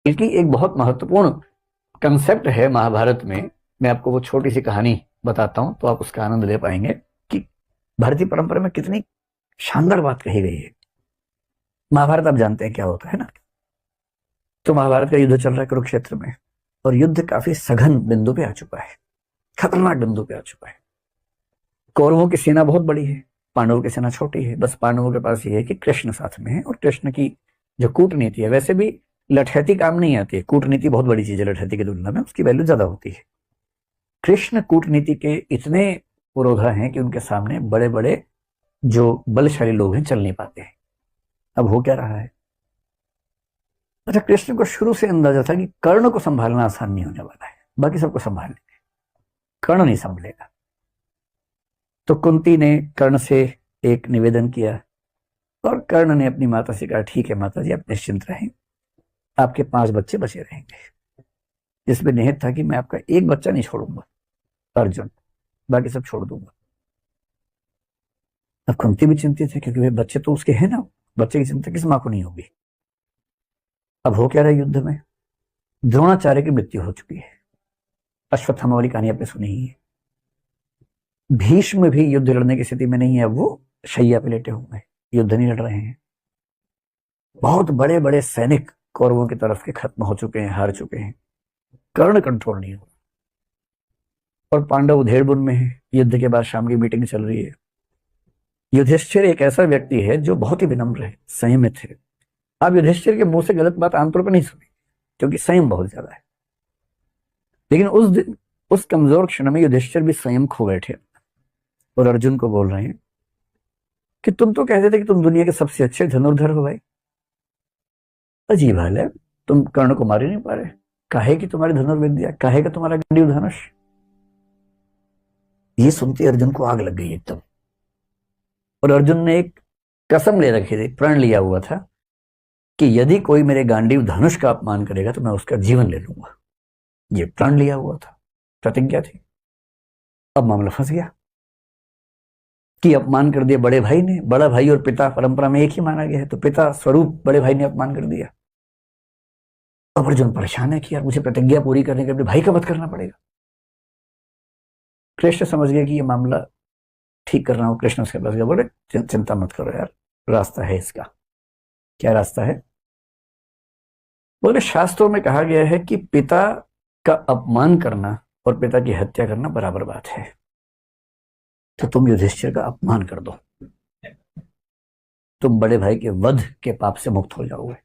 इसकी एक बहुत महत्वपूर्ण कंसेप्ट है महाभारत में। मैं आपको वो छोटी सी कहानी बताता हूं तो आप उसका आनंद ले पाएंगे कि भारतीय परंपरा में कितनी शानदार बात कही गई है। महाभारत आप जानते हैं क्या होता है ना। तो महाभारत का युद्ध चल रहा है कुरुक्षेत्र में, और युद्ध काफी सघन बिंदु पे आ चुका है, खतरनाक बिंदु पे आ चुका है। कौरवों की सेना बहुत बड़ी है, पांडवों की सेना छोटी है। बस पांडवों के पास ये है कि कृष्ण साथ में है, और कृष्ण की जो कूटनीति है, वैसे भी लठैती काम नहीं आती है, कूटनीति बहुत बड़ी चीज है लठैती की तुलना में, उसकी वैल्यू ज्यादा होती है। कृष्ण कूटनीति के इतने पुरोधा हैं कि उनके सामने बड़े बड़े जो बलशाली लोग हैं चल नहीं पाते हैं। अब हो क्या रहा है? अच्छा, कृष्ण को शुरू से अंदाजा था कि कर्ण को संभालना आसान नहीं होने वाला है, बाकी सबको संभाल लेंगे, कर्ण नहीं संभलेगा। तो कुंती ने कर्ण से एक निवेदन किया, और कर्ण ने अपनी माता से कहा, ठीक है माता जी, आप निश्चिंत रहें, आपके 5 बच्चे बचे रहेंगे। जिसमें निहित था कि मैं आपका एक बच्चा नहीं छोड़ूंगा, अर्जुन, बाकी सब छोड़ दूंगा। अब कुंती भी चिंतित है, क्योंकि वे बच्चे तो उसके हैं ना, बच्चे की चिंता किस मां को नहीं होगी। अब हो क्या रहा है युद्ध में? द्रोणाचार्य की मृत्यु हो चुकी है। अश्वत्थामा वाली कहानी आपने सुनी ही है। भीष्म भी युद्ध लड़ने की स्थिति में नहीं है, वो शैया पे लेटे हुए हैं, युद्ध नहीं लड़ रहे हैं। बहुत बड़े बड़े सैनिक कौरवों की तरफ के खत्म हो चुके हैं, हार चुके हैं। कर्ण कंट्रोल नहीं हो, और पांडव उधेड़बुन में है। युद्ध के बाद शाम की मीटिंग चल रही है। युधिष्ठिर एक ऐसा व्यक्ति है जो बहुत ही विनम्र है, संयमित है। आप युधिष्ठिर के मुंह से गलत बात आमतौर पर नहीं सुनी, क्योंकि संयम बहुत ज्यादा है। लेकिन उस दिन, उस कमजोर क्षण में युधिष्ठिर भी संयम खो बैठे, और अर्जुन को बोल रहे हैं कि तुम तो कहते थे कि तुम दुनिया के सबसे अच्छे धनुर्धर हो भाई। अजीब हाल है, तुम कर्ण को मार ही नहीं पा रहे। काहे की तुम्हारी धनुर्विद्या, काहे का तुम्हारा गांडीव धनुष। ये सुनते अर्जुन को आग लग गई एकदम। और अर्जुन ने एक कसम ले रखी थी, प्रण लिया हुआ था कि यदि कोई मेरे गांडीव धनुष का अपमान करेगा तो मैं उसका जीवन ले लूंगा। ये प्रण लिया हुआ था, प्रतिज्ञा थी। अब मामला फंस गया कि अपमान कर दिया बड़े भाई ने। बड़ा भाई और पिता परंपरा में एक ही माना गया है, तो पिता स्वरूप बड़े भाई ने अपमान कर दिया। अब अर्जुन परेशान है कि यार मुझे प्रतिज्ञा पूरी करने के लिए भाई का वध करना पड़ेगा। कृष्ण समझ गया कि ये मामला ठीक कर रहा हूं। कृष्ण उसके पास गया, बोले चिंता मत करो यार, रास्ता है इसका। क्या रास्ता है? बोले शास्त्रों में कहा गया है कि पिता का अपमान करना और पिता की हत्या करना बराबर बात है। तो तुम युधिष्ठिर का अपमान कर दो, तुम बड़े भाई के वध के पाप से मुक्त हो जाओगे।